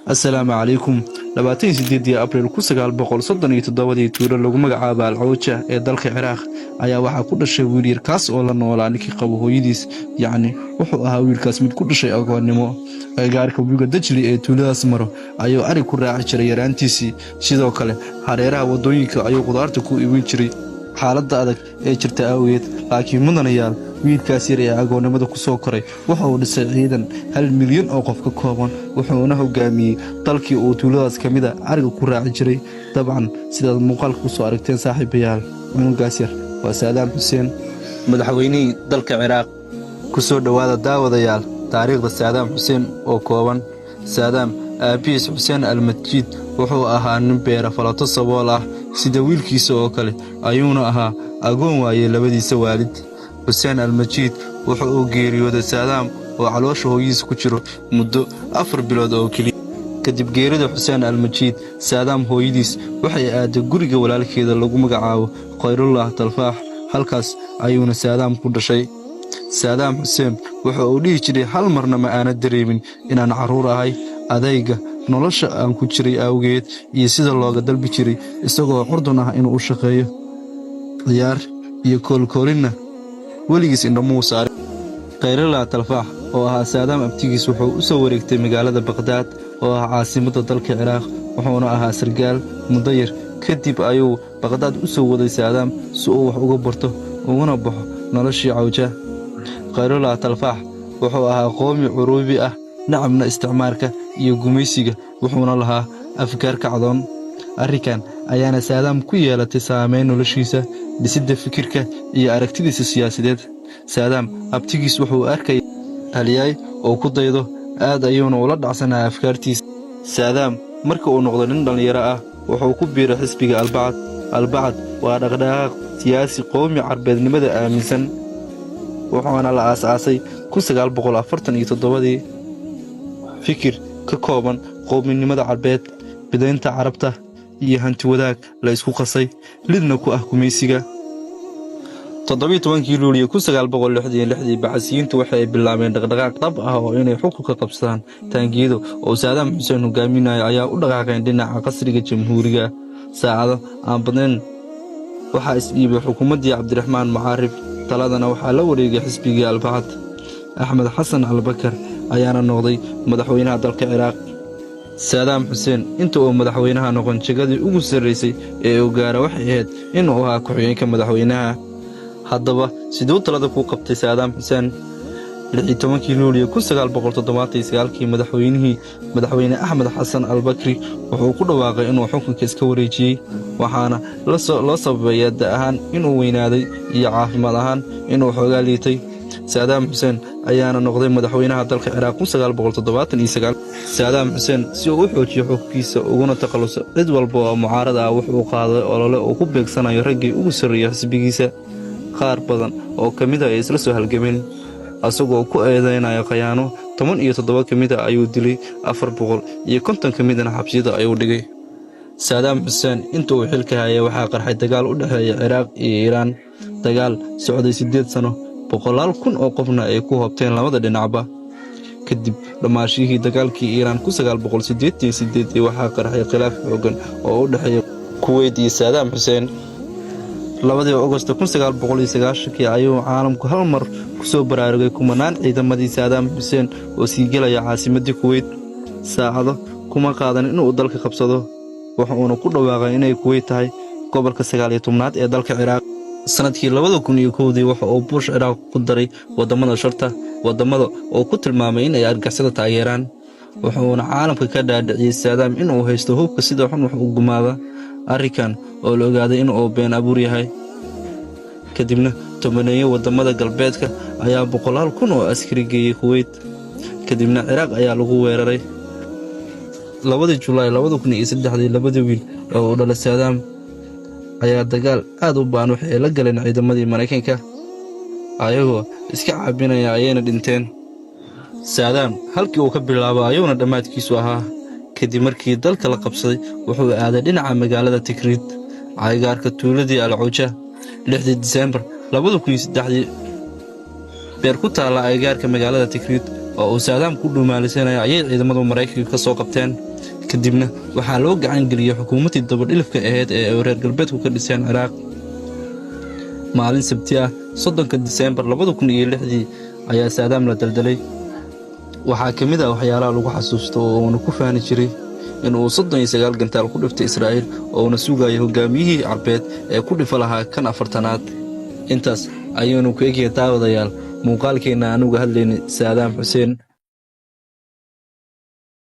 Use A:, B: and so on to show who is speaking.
A: Assalaamu calaykum. 28 Abriil 1937 tuulo lagu magacaabo Al-Cawja ee dalka Ciraaq ayaa waxaa ku dhashay wiil yar kaas oo la noolaa ninkii qabo hooyadiis, yacni wuxuu ahaa wiilkaas mid ku dhashay agoonnimo. Agagaarka webiga Dajli ee tuuladaas maro ayuu ari ku raaci jiray yaraantiisii, sidoo kale hareeraha waddooyinka ayuu qudaarta ku iibin jiray. xaaladda adag ee jirta awgeed, laakiin mudanayaal wiilkaas yar ee agoonnimada ku soo koray waxa uu dhisay ciidan 1 milyan oo qof ka kooban, wuxuuna hogaamiyey dalkii uu tuuladaas ka mid a ariga ku raaci jiray. dabcan sidaad muuqaalka ku soo aragteen saaxiibayaal, cunugaas yar waa Saadaam Xuseen, madaxweynihii dalka Ciraaq. ku soo dhowaada daawadayaal taariikhda Saadaam Xuseen oo kooban. Saadaam aabihiis Xuseen Al-Majiid wuxuu ahaa nin beera falato sabool ah sida wiilkiisa oo kale, ayuuna ahaa agoon waayey labadiisa waalid. Xuseen Al-Majiid wuxuu u geeriyooday Saadaam oo caloosha hooyadiis ku jiro muddo 4 bilood oo keliya. kadib geerida Xuseen Al-Majiid, Saadaam hooyadiis waxay aaday guriga walaalkeeda lagu magacaabo Khayrullah Talfaax, halkaas ayuuna Saadaam ku dhashay. Saadaam Xuseen wuxuu u dhihi jiray hal marna ma aana dareemin inaan carruur ahay. adayga nolosha aan ku jiray awgeed iyo sida looga dalbi jiray isagoo curdun ah inuu u shaqeeyo, ciyaar iyo koolkoolinna weligiis indhamuu saaray. Khayrullah Talfaax oo ahaa Saadaam abtigiis wuxuu u soo wareegtay magaalada Baqdaad oo ah caasimadda dalka Ciraaq, wuxuuna ahaa sargaal muddo yar. kadib ayuu Baqdaad u soo waday Saadaam si uu wax uga barto uguna baxo noloshii Cawja. Khayrullah Talfaax wuxuu ahaa qoomi curubi ah, nacabna isticmaalka iyo gumaysiga, wuxuuna lahaa afkaar kacdoon. arrinkan ayaana Saadaam ku yeelatay saameyn noloshiisa, dhisidda fikirka iyo aragtidiisa siyaasadeed. Saadaam abtigiis wuxuu arkay haliyay oo ku daydo, aad ayuuna ula dhacsanaa afkaartiisa. Saadaam marka uu noqdo nin dhalinyaro ah wuxuu ku biiray xisbiga Al-Bacd waa dhaqdhaqaaq siyaasi qowmi carbeednimada aaminsan, wuxuuna la aasaasay 1947 fikir ka kooban qowminimada carbeed, bidaynta carabta iyo hanti wadaag la isku qasay, lidna ku ah gumaysiga. 17 Luulyo 1966 bacsiyiintu waxay bilaabeen dhaqdhaqaaq dhab ah oo inay xukunka qabsadaan. taangiyada oo Saadaam Xuseen hogaaminaya ayaa u dhaqaaqeen dhinaca qasriga jamhuuriga. saacado aan badnayn waxaa isdhiibay xukuumaddii Cabdiraxmaan Macaarif, taladana waxaa la wareegay xisbigii Al-Bacd. Axmed Xasan Al-Bakar ayaana noqday madaxweynaha dalka Ciraaq. Saadaam Xuseen inta uu madaxweynaha noqon jigadii ugu sarreysay ee uu gaara waxay ahayd inuu ahaa ku-xigeenka madaxweynaha. haddaba siduu talada ku qabtay Saadaam Xuseen? 16 Luulyo 1979 madaxweyne Axmed Xasan Al-Bakri wuxuu ku dhawaaqay inuu xukunka iska wareejiyey, waxaana loo sababeeyay da' ahaan inuu weynaaday iyo caafimaad ahaan inuu xoogaa liitay. Saadaam Xuseen ayaana noqday madaxweynaha dalka Ciraaq 1979. Saadaam Xuseen si uu u xoojiyo xukunkiisa uguna takhaluso cid walba oo mucaarad ah wuxuu qaaday olole uu ku beegsanayo raggii ugu sarreeya xisbigiisa. qaar badan oo ka mid ah ay isla soo halgameen, asagoo ku eedeynaya khiyaano. 17 ka mid ah ayuu dilay, 450 ka midna xabsiyada ayuu dhigay. Saadaam Xuseen inta uu xilka hayay waxaa qarxay dagaal u dhexeeya Ciraaq iyo Iiraan, dagaal socday 8 sano, 100,000 oo qofna ay ku hoobteen labada dhinacba. kadib dhammaashihii dagaalkii Iiraan 1988 waxaa qarxay khilaaf xooggan oo u dhexeeya Kuwait iyo Saadaam Xuseen. 2 Agosto 1990 ayuu caalamku hal mar ku soo baraarugay kumanaan ciidamadii Saadaam Xuseen oo sii gelaya caasimadda Kuwait. saacado kuma qaadan inuu dalka qabsado, wuxuuna ku dhawaaqay inay Kuwait tahay gobolka 19aad ee dalka Ciraaq. sanadkii 2001 waxa uu Bush Ciraaq ku daray wadamada sharta, wadamada oo ku tilmaamay in ay argagixisada taageeraan, wuxuuna caalamka ka dhaadhiciyay Saadaam inuu haysto hubka sida xun wax u gumaada. arrinkan oo la ogaaday inuu been abuur yahay. kadibna tobaneeyo wadamada galbeedka ayaa 100,000 oo askari geeyay Kuwait, kadibna Ciraaq ayaa lagu weeraray. 2 Julaay 2003 labada wiil oo u dhalay Saadaam ayaa dagaal aad u baan waxay la galeen ciidamadii Mareykanka, ayagoo iska caabinaya ayayna dhinteen. Saadaam halkii uu ka bilaabo ayuuna dhammaadkiisu ahaa. kadib markii dalka la qabsaday wuxuu aaday dhinaca magaalada Tikrit, agagaarka tuuladii Al-Cawja. 6 Diseembar 2003 beer ku taala agagaarka magaalada Tikrit oo uu Saadaam ku dhuumaalisanaya ayay ciidamada Mareykanka ka soo qabteen. kadibna waxaa loo gacan geliyey xukuumaddii dabadhilifka ahayd ee reer galbeedku ka dhiseen Ciraaq. Maalin Sabti ah 30 Diseembar 2006 ayaa Saddam la daldalay. waxaa ka mid ah waxyaalaha lagu xasuusto oo uu ku faani jiray in uu 39 gantaal ku dhiftay Israa'iil oo uu sugayay hogaamiyihii Carbeed ee ku dhifa lahaa kan 4aad. intaas ayaynu ku eegay daawadayaal muuqaalkeena anugu hadlaynay Saddam Hussein.